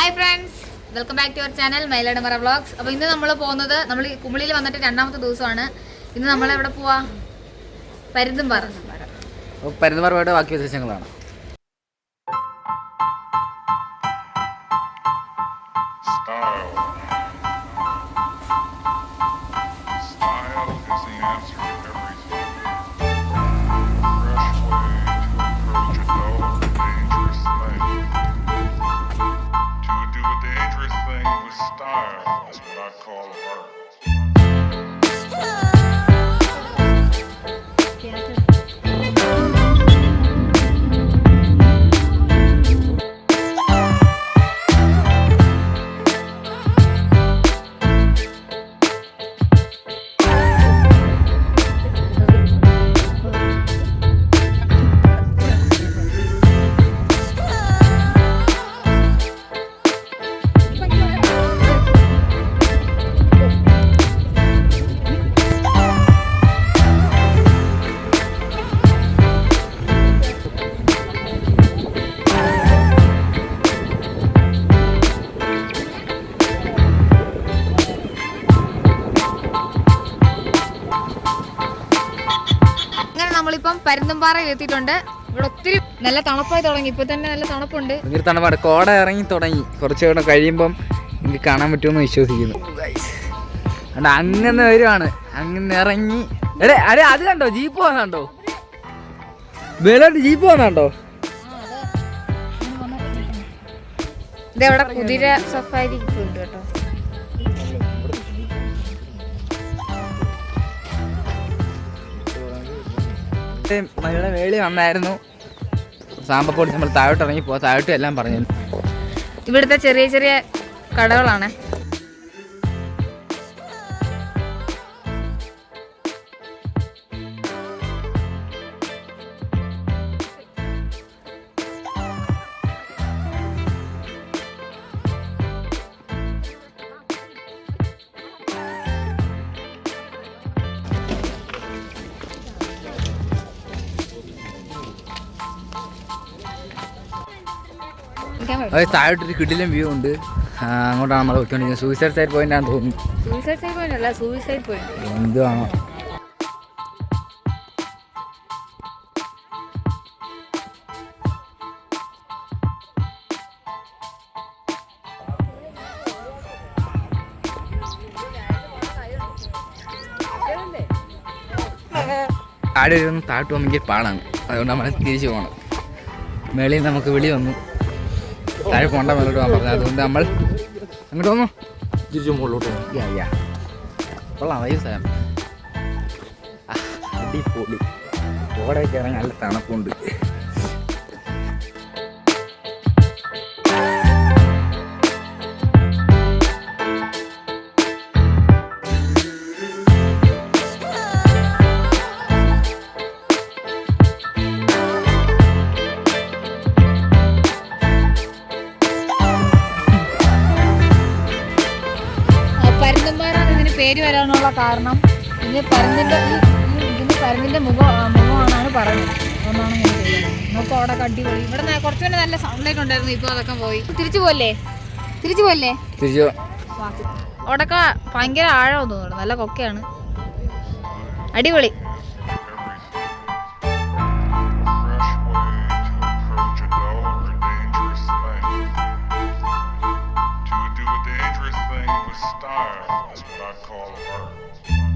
Hi friends, welcome back to our channel മൈലടമറ vlogs. അപ്പോൾ ഇന്ന് നമ്മൾ പോകുന്നത്, നമ്മൾ കുമിളിയിൽ വന്നിട്ട് രണ്ടാമത്തെ ദിവസമാണ്. ഇന്ന് നമ്മൾ എവിടെ പോവാ? പരുന്തുംപാറ. പരുന്തുംപാറയുടെ ബാക്കി വിശേഷങ്ങളാണ്. നമ്മളിപ്പം പരുന്തുംപാറയിൽ എത്തിയിട്ടുണ്ട്. ഇവിടെ ഒത്തിരി നല്ല തണുപ്പായി തുടങ്ങി. ഇപ്പൊ തന്നെ നല്ല തണുപ്പുണ്ട്. തണുപ്പാണ്. കോട ഇറങ്ങി തുടങ്ങി. കുറച്ചുകൂടെ കഴിയുമ്പം എനിക്ക് കാണാൻ പറ്റുമെന്ന് വിശ്വസിക്കുന്നു. അങ്ങനെ വരുവാണ്. അങ്ങനെ ഇറങ്ങി അരെ അത് കണ്ടോ? ജീപ്പ് വന്നാണ്ടോ? വേലോട്ട് ജീപ്പ് വന്നാണ്ടോ? ഇതെവിടെ കുതിര സഫാരി ഉണ്ട് കേട്ടോ. മഴയുടെ വേളി വന്നായിരുന്നു. സാമ്പപ്പൊടി നമ്മൾ താഴോട്ട് ഇറങ്ങി പോവാ. താഴോട്ടും എല്ലാം പറഞ്ഞു. ഇവിടുത്തെ ചെറിയ ചെറിയ കടകളാണ്. അത് താഴോട്ടൊരു കിടിലൻ വ്യൂ ഉണ്ട്. അങ്ങോട്ടാണ് നമ്മൾ പോയിക്കൊണ്ടിരിക്കുന്നത്. സൂയിസൈഡ് സൈഡ് പോയിന്റ് ആണെന്ന് തോന്നുന്നു. സൂയിസൈഡ് സൈഡ് പോയിന്റ് അല്ല, സൂയിസൈഡ് പോയിന്റ് എന്തുവാണോ? താഴെ വരുന്ന താഴോട്ട് പോകുമ്പോൾ പാടാണ്. അതുകൊണ്ട് നമ്മൾ തിരിച്ചു പോകണം. മേളിൽ നമുക്ക് വിളി വന്നു, താഴെ പോകണ്ട മേലോട്ട് പോകാൻ പറഞ്ഞു. അതുകൊണ്ട് നമ്മൾ അങ്ങോട്ട് വന്നു, തിരിച്ചു മുകളിലോട്ട് പോകും. കൊള്ളാം, വൈകി സ്ഥലം അടിപൊളി. ഓടൊക്കെ ഇറങ്ങി നല്ല തണുപ്പുണ്ട്. പേര് വരാനുള്ള കാരണം ഇതിന് പരുന്തിൻ്റെ മുഖമാണെന്നാണ് പറഞ്ഞത്. അതുകൊണ്ടാണ് ഞാൻ ചെയ്യുന്നത്. നമുക്ക് അവിടെ അടിപൊളി. ഇവിടെ കുറച്ചു തന്നെ നല്ല സൺലൈറ്റ് ഉണ്ടായിരുന്നു. ഇപ്പോൾ അതൊക്കെ പോയി. തിരിച്ചു പോല്ലേ? അവിടെയൊക്കെ ഭയങ്കര ആഴമെന്ന് തോന്നുന്നു. നല്ല കൊക്കയാണ്. അടിപൊളി. Style is what I call art.